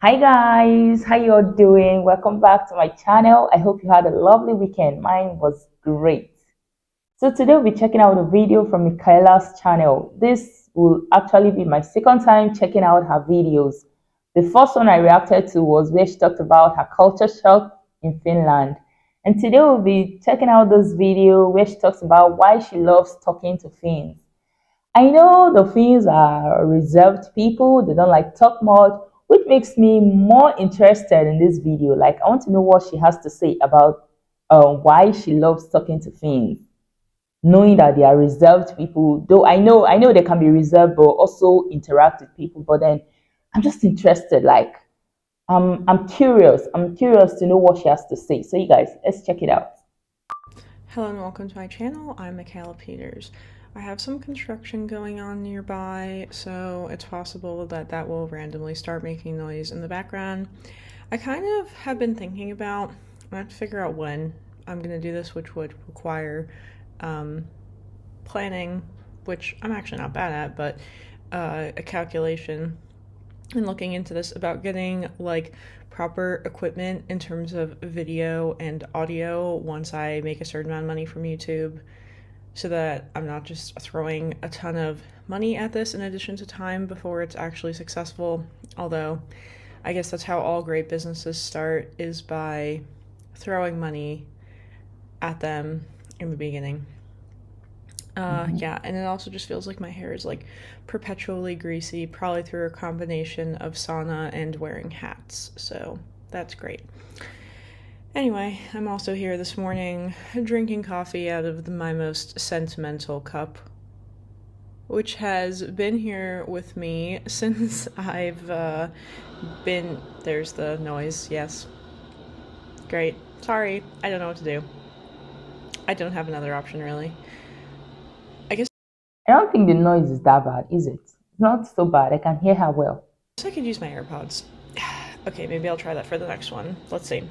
Hi guys, how you all doing? Welcome back to my channel. I hope you had a lovely weekend. Mine was great. So today we'll be checking out a video from Michaela's channel. This will actually be my second time checking out her videos. The first one I reacted to was where she talked about her culture shock in Finland. And today we'll be checking out this video where she talks about why she loves talking to Finns. I know the Finns are reserved people, they don't like talk much, which makes me more interested in this video. Like, I want to know what she has to say about why she loves talking to Finns, knowing that they are reserved people. Though I know they can be reserved, but also interact with people. But then I'm just interested. Like, I'm curious. I'm curious to know what she has to say. So, you guys, let's check it out. Hello and welcome to my channel. I'm 𝐋𝐈𝐊𝐄. I have some construction going on nearby, so it's possible that will randomly start making noise in the background. I kind of have been thinking about, I have to figure out when I'm going to do this, which would require planning, which I'm actually not bad at, but a calculation and looking into this about getting like proper equipment in terms of video and audio once I make a certain amount of money from YouTube, so that I'm not just throwing a ton of money at this in addition to time before it's actually successful. Although I guess that's how all great businesses start, is by throwing money at them in the beginning. Yeah, and it also just feels like my hair is like perpetually greasy, probably through a combination of sauna and wearing hats, so that's great. Anyway, I'm also here this morning drinking coffee out of my most sentimental cup, which has been here with me since I've been. There's the noise, yes. Great. Sorry, I don't know what to do. I don't have another option, really. I don't think the noise is that bad, is it? It's not so bad. I can hear her well. I could use my AirPods. Okay, maybe I'll try that for the next one. Let's see.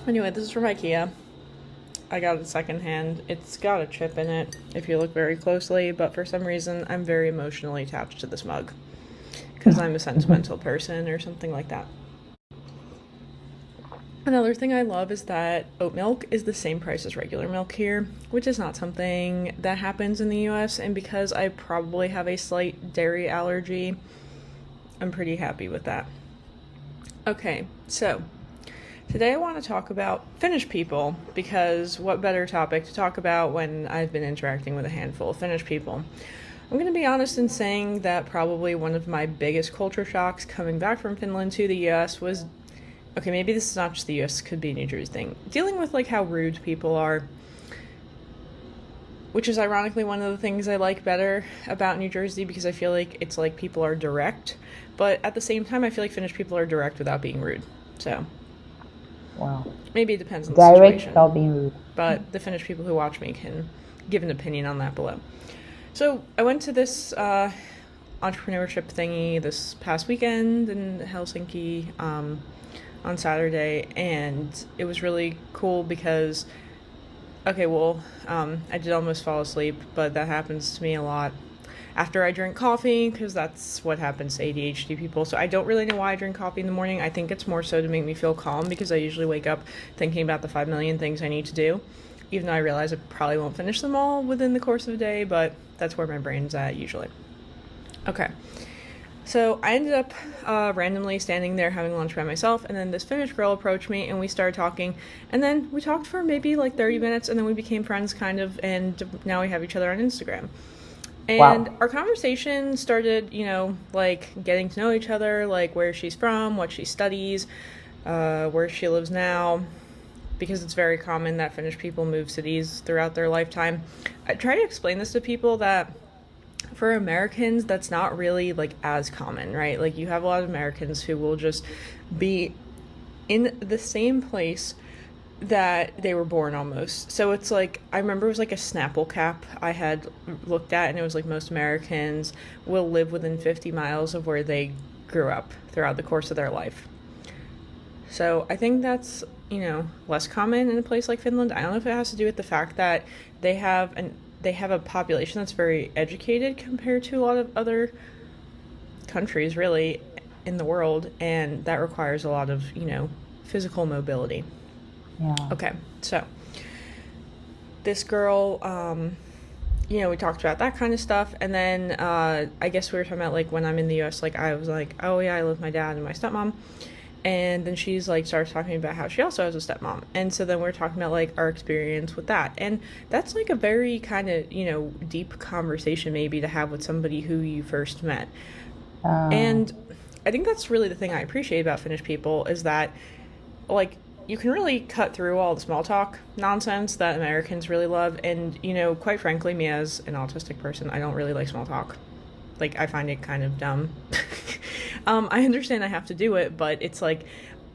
Anyway, this is from IKEA. I got it secondhand. It's got a chip in it if you look very closely, but for some reason I'm very emotionally attached to this mug because I'm a sentimental person or something like that. Another thing I love is that oat milk is the same price as regular milk here, which is not something that happens in the US, and because I probably have a slight dairy allergy, I'm pretty happy with that. Okay, so today I want to talk about Finnish people, because what better topic to talk about when I've been interacting with a handful of Finnish people. I'm going to be honest in saying that probably one of my biggest culture shocks coming back from Finland to the US was, okay, maybe this is not just the US, could be a New Jersey thing, dealing with like how rude people are, which is ironically one of the things I like better about New Jersey, because I feel like it's like people are direct, but at the same time I feel like Finnish people are direct without being rude. So Wow. maybe it depends on the Direct situation, without being rude. but the Finnish people who watch me can give an opinion on that below. So I went to this entrepreneurship thingy this past weekend in Helsinki on Saturday, and it was really cool because, okay, well, I did almost fall asleep, but that happens to me a lot after I drink coffee, because that's what happens to ADHD people. So I don't really know why I drink coffee in the morning. I think it's more so to make me feel calm, because I usually wake up thinking about the 5 million things I need to do, even though I realize I probably won't finish them all within the course of a day, but that's where my brain's at usually. Okay. So I ended up randomly standing there having lunch by myself, and then this Finnish girl approached me, and we started talking, and then we talked for maybe like 30 minutes, and then we became friends kind of, and now we have each other on Instagram. And Wow. our conversation started, like getting to know each other, like where she's from, what she studies, where she lives now, because it's very common that Finnish people move cities throughout their lifetime. I try to explain this to people that for Americans, that's not really like as common, right? Like you have a lot of Americans who will just be in the same place that they were born almost. So it's like, I remember it was like a Snapple cap I had looked at, and it was like most Americans will live within 50 miles of where they grew up throughout the course of their life. So I think that's, less common in a place like Finland. I don't know if it has to do with the fact that they have a population that's very educated compared to a lot of other countries, really. in the world, and that requires a lot of, physical mobility. Yeah. Okay, so this girl, we talked about that kind of stuff, and then I guess we were talking about like when I'm in the U.S. Like I was like, oh yeah, I live with my dad and my stepmom, and then she's like starts talking about how she also has a stepmom, and so then we're talking about like our experience with that, and that's like a very kind of deep conversation maybe to have with somebody who you first met, Uh, and I think that's really the thing I appreciate about Finnish people is that like you can really cut through all the small talk nonsense that Americans really love. And, quite frankly, me as an autistic person, I don't really like small talk. Like, I find it kind of dumb. I understand I have to do it, but it's like,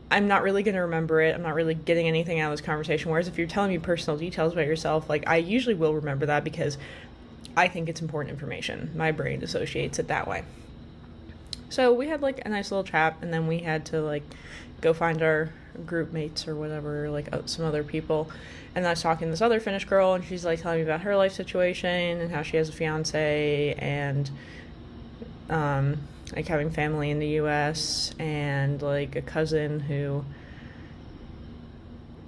I'm not really going to remember it. I'm not really getting anything out of this conversation. Whereas if you're telling me personal details about yourself, like, I usually will remember that because I think it's important information. My brain associates it that way. So we had like a nice little chat, and then we had to like go find our group mates or whatever, like some other people. And I was talking to this other Finnish girl, and she's like telling me about her life situation and how she has a fiance and like having family in the U.S. and like a cousin who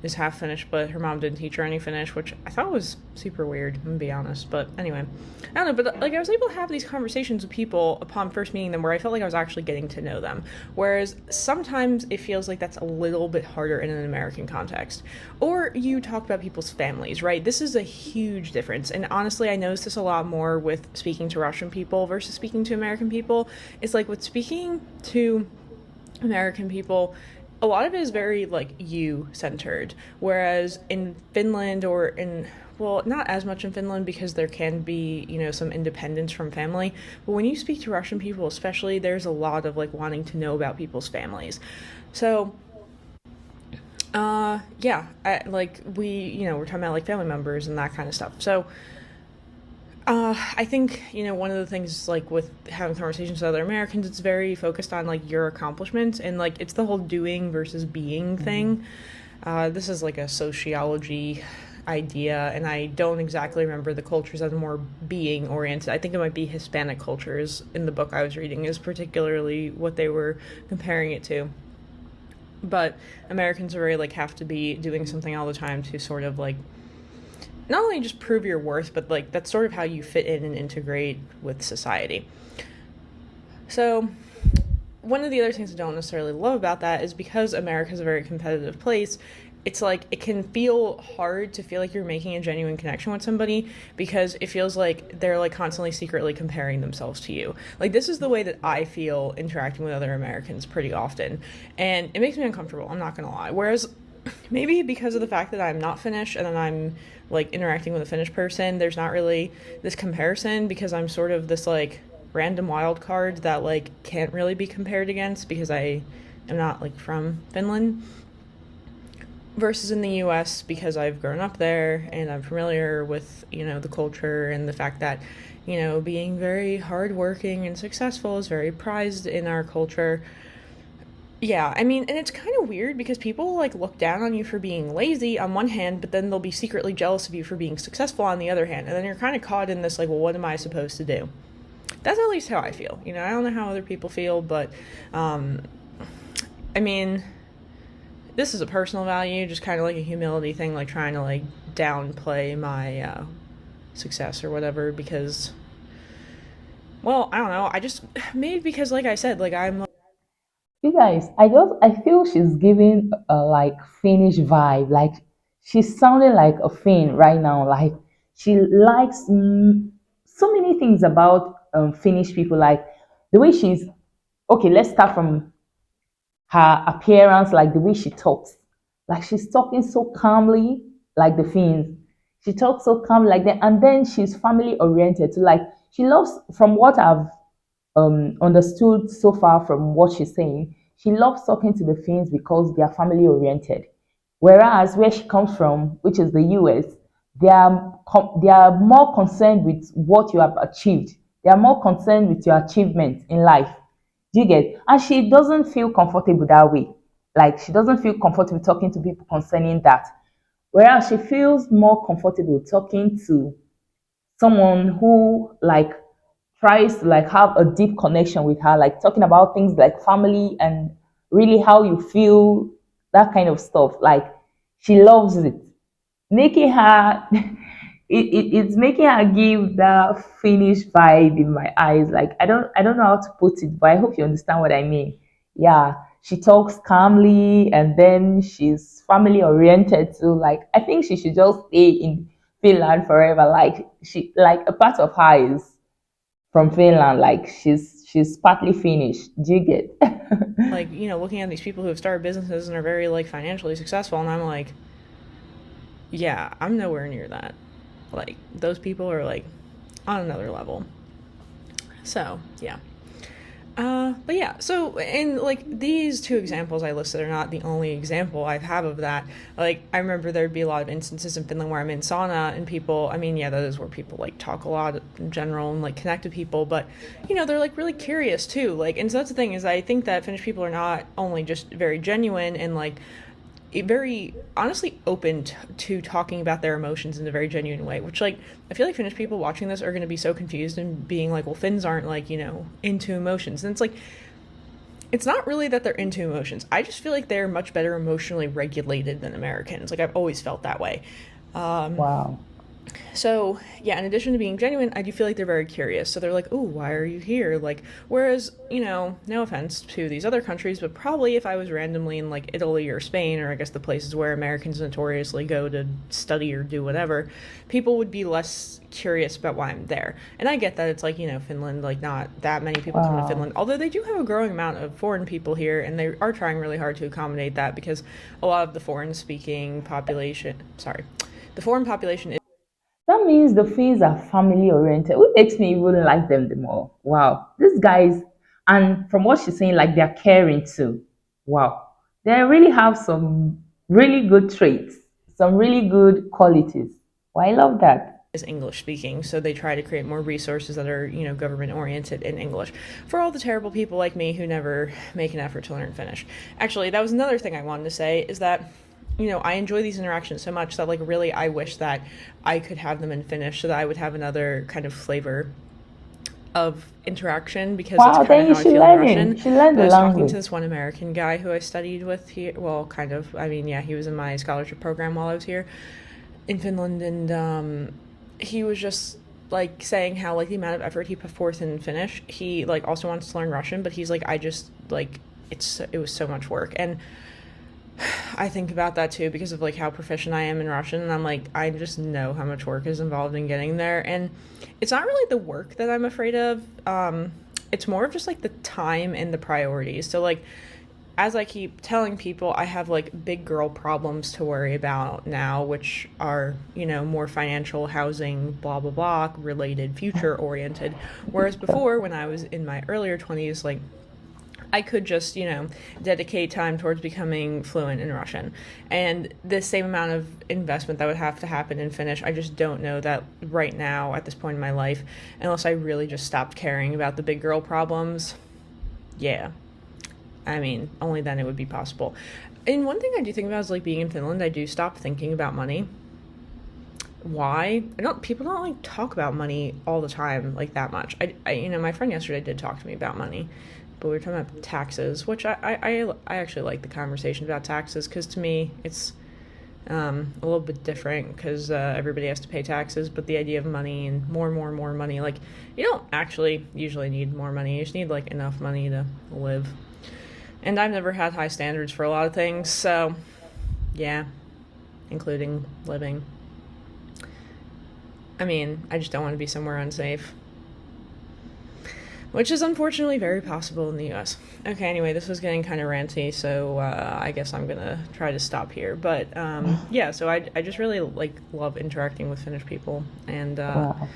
is half Finnish, but her mom didn't teach her any Finnish, which I thought was super weird, I'm gonna be honest. But anyway, I don't know, but like I was able to have these conversations with people upon first meeting them where I felt like I was actually getting to know them. Whereas sometimes it feels like that's a little bit harder in an American context. Or you talk about people's families, right? This is a huge difference. And honestly, I noticed this a lot more with speaking to Russian people versus speaking to American people. It's like with speaking to American people, a lot of it is very like you centered, whereas in Finland or in, well, not as much in Finland because there can be some independence from family, but when you speak to Russian people especially, there's a lot of like wanting to know about people's families. So yeah, like we're talking about like family members and that kind of stuff. So I think, one of the things, like, with having conversations with other Americans, it's very focused on, like, your accomplishments, and, like, it's the whole doing versus being thing. This is, like, a sociology idea, and I don't exactly remember the cultures that are more being oriented. I think it might be Hispanic cultures in the book I was reading is particularly what they were comparing it to. But Americans are very, like, have to be doing something all the time to sort of, like, not only just prove your worth, but like that's sort of how you fit in and integrate with society. So one of the other things I don't necessarily love about that is because America is a very competitive place, it's like it can feel hard to feel like you're making a genuine connection with somebody because it feels like they're like constantly secretly comparing themselves to you. Like this is the way that I feel interacting with other Americans pretty often, and it makes me uncomfortable, I'm not gonna lie. Whereas maybe because of the fact that I'm not Finnish and then I'm like interacting with a Finnish person, there's not really this comparison because I'm sort of this like random wild card that like can't really be compared against because I am not like from Finland. Versus in the US, because I've grown up there and I'm familiar with, the culture and the fact that, being very hardworking and successful is very prized in our culture. Yeah, I mean, and it's kind of weird because people like look down on you for being lazy on one hand, but then they'll be secretly jealous of you for being successful on the other hand. And then you're kind of caught in this like, well, what am I supposed to do? That's at least how I feel. I don't know how other people feel, but I mean, this is a personal value, just kind of like a humility thing, like trying to like downplay my success or whatever because, well, I don't know. I just, maybe because like I said, like I'm you guys, I feel she's giving a like Finnish vibe. Like she's sounding like a Finn right now. Like she likes so many things about Finnish people. Like the way she's okay. Let's start from her appearance, like the way she talks. Like she's talking so calmly, like the Finns. She talks so calmly like that, and then she's family oriented. So like she loves, from what I've understood so far from what she's saying, she loves talking to the Finns because they are family oriented. Whereas where she comes from, which is the US, they are more concerned with what you have achieved. They are more concerned with your achievements in life. Do you get? And she doesn't feel comfortable that way. Like she doesn't feel comfortable talking to people concerning that. Whereas she feels more comfortable talking to someone who like tries to like have a deep connection with her, like talking about things like family and really how you feel, that kind of stuff. Like she loves it, making her it's making her give that Finnish vibe in my eyes. Like I don't know how to put it, but I hope you understand what I mean. Yeah, she talks calmly and then she's family oriented too. Like I think she should just stay in Finland forever. Like she, like a part of her is from Finland. Like she's partly Finnish. Do you get? Like, looking at these people who have started businesses and are very like financially successful, and I'm like, yeah, I'm nowhere near that. Like, those people are like on another level. So, yeah. But yeah, so, and like these two examples I listed are not the only example I have of that. Like, I remember there'd be a lot of instances in Finland where I'm in sauna and people, I mean, yeah, that is where people like talk a lot in general and like connect to people, but they're like really curious too. Like, and so that's the thing, is I think that Finnish people are not only just very genuine and like very honestly open to talking about their emotions in a very genuine way, which like I feel like Finnish people watching this are going to be so confused and being like, well, Finns aren't like into emotions. And it's like, it's not really that they're into emotions. I just feel like they're much better emotionally regulated than Americans. Like, I've always felt that way. Wow. So, yeah, in addition to being genuine, I do feel like they're very curious. So they're like, "Ooh, why are you here?" Like, whereas, no offense to these other countries, but probably if I was randomly in like Italy or Spain, or I guess the places where Americans notoriously go to study or do whatever, people would be less curious about why I'm there. And I get that it's like, Finland, like not that many people come to Wow. Finland, although they do have a growing amount of foreign people here, and they are trying really hard to accommodate that because a lot of the foreign population is That means the Finns are family oriented, which makes me even like them the more. Wow. These guys, and from what she's saying, like they're caring too. Wow. They really have some really good traits, some really good qualities. Well, I love that. is English speaking, so they try to create more resources that are, government oriented in English for all the terrible people like me who never make an effort to learn Finnish. Actually, that was another thing I wanted to say, is that I enjoy these interactions so much that like really I wish that I could have them in Finnish so that I would have another kind of flavor of interaction, because that's Wow, kind of then you how I should feel in learn it. Russian. You should learn But I the was talking to language. this one American guy who I studied with here. Well, kind of. I mean, yeah, he was in my scholarship program while I was here in Finland, and he was just like saying how like the amount of effort he put forth in Finnish. He like also wants to learn Russian, but he's like, I just like it was so much work. And I think about that too because of like how proficient I am in Russian, and I'm like, I just know how much work is involved in getting there. And it's not really the work that I'm afraid of. It's more of just like the time and the priorities. So like, as I keep telling people, I have like big girl problems to worry about now, which are, more financial, housing, blah, blah, blah, related, future oriented. Whereas before, when I was in my earlier 20s, like, I could just, dedicate time towards becoming fluent in Russian. And the same amount of investment that would have to happen in Finnish, I just don't know that right now at this point in my life, unless I really just stopped caring about the big girl problems. Yeah. I mean, only then it would be possible. And one thing I do think about is like being in Finland, I do stop thinking about money. Why? People don't like talk about money all the time, like that much. My friend yesterday did talk to me about money, but we were talking about taxes, which I actually like the conversation about taxes, because to me it's a little bit different, because everybody has to pay taxes, but the idea of money and more money, like, you don't actually usually need more money, you just need like enough money to live. And I've never had high standards for a lot of things, so yeah, including living. I mean, I just don't want to be somewhere unsafe, which is unfortunately very possible in the US. Okay, anyway, this was getting kind of ranty, so I guess I'm gonna try to stop here. But yeah, so I just really like love interacting with Finnish people, and Wow.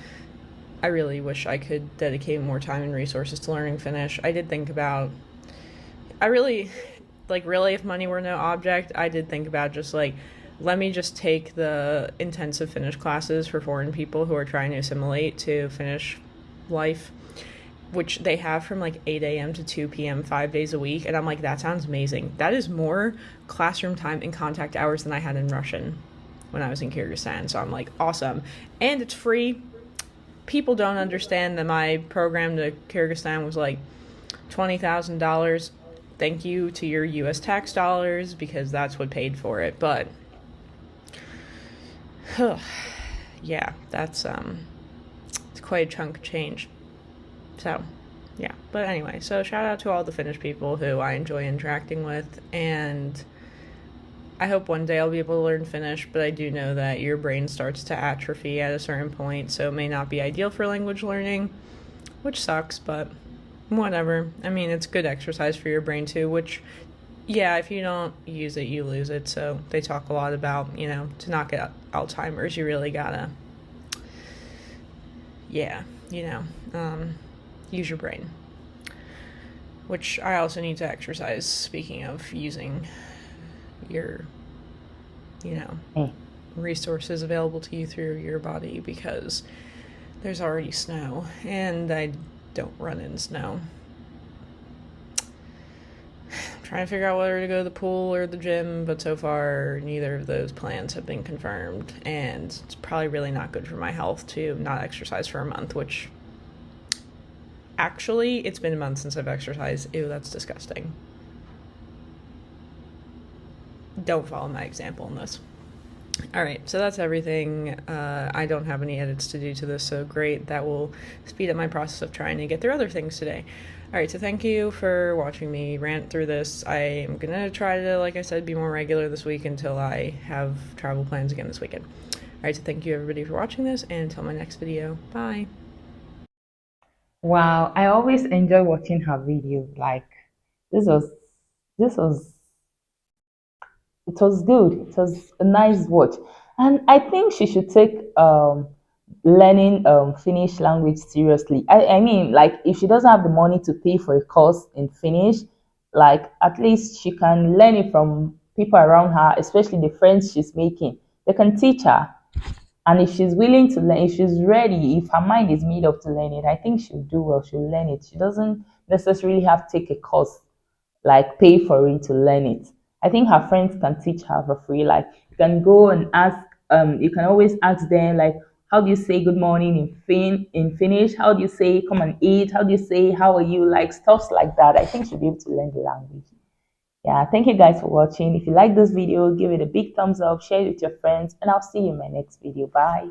I really wish I could dedicate more time and resources to learning Finnish. I did think about, I really, like, really, if money were no object, I did think about just like, let me just take the intensive Finnish classes for foreign people who are trying to assimilate to Finnish life, which they have from like 8 a.m. to 2 p.m. 5 days a week. And I'm like, that sounds amazing. That is more classroom time and contact hours than I had in Russian when I was in Kyrgyzstan. So I'm like, awesome. And it's free. people don't understand that my program to Kyrgyzstan was like $20,000. Thank you to your U.S. tax dollars, because that's what paid for it. But yeah, that's it's quite a chunk of change. So yeah, but anyway, so shout out to all the Finnish people who I enjoy interacting with, and I hope one day I'll be able to learn Finnish, but I do know that your brain starts to atrophy at a certain point, so it may not be ideal for language learning, which sucks, but whatever. I mean, it's good exercise for your brain too, which, yeah, if you don't use it, you lose it. So they talk a lot about, to not get Alzheimer's, you really gotta, yeah, use your brain. Which I also need to exercise, speaking of using your, resources available to you through your body, because there's already snow, and I don't run in snow. I'm trying to figure out whether to go to the pool or the gym, but so far neither of those plans have been confirmed, and it's probably really not good for my health to not exercise for a month, which actually, it's been a month since I've exercised. Ew, that's disgusting. Don't follow my example in this. Alright, so that's everything. I don't have any edits to do to this, so great. That will speed up my process of trying to get through other things today. Alright, so thank you for watching me rant through this. I am gonna try to, like I said, be more regular this week until I have travel plans again this weekend. Alright, so thank you everybody for watching this, and until my next video, bye! Wow, I always enjoy watching her videos. Like this was this was it was good. It was a nice watch. And I think she should take learning Finnish language seriously. I mean, like if she doesn't have the money to pay for a course in Finnish, like at least she can learn it from people around her, especially the friends she's making. They can teach her. And if she's willing to learn, if she's ready, if her mind is made up to learn it, I think she'll do well. She'll learn it. She doesn't necessarily have to take a course, like pay for it to learn it. I think her friends can teach her for free. Like you can go and ask, you can always ask them like, how do you say good morning in Finnish? How do you say come and eat? How do you say how are you? Like stuff like that. I think she'll be able to learn the language. Yeah, thank you guys for watching. If you like this video, give it a big thumbs up, share it with your friends, and I'll see you in my next video. Bye.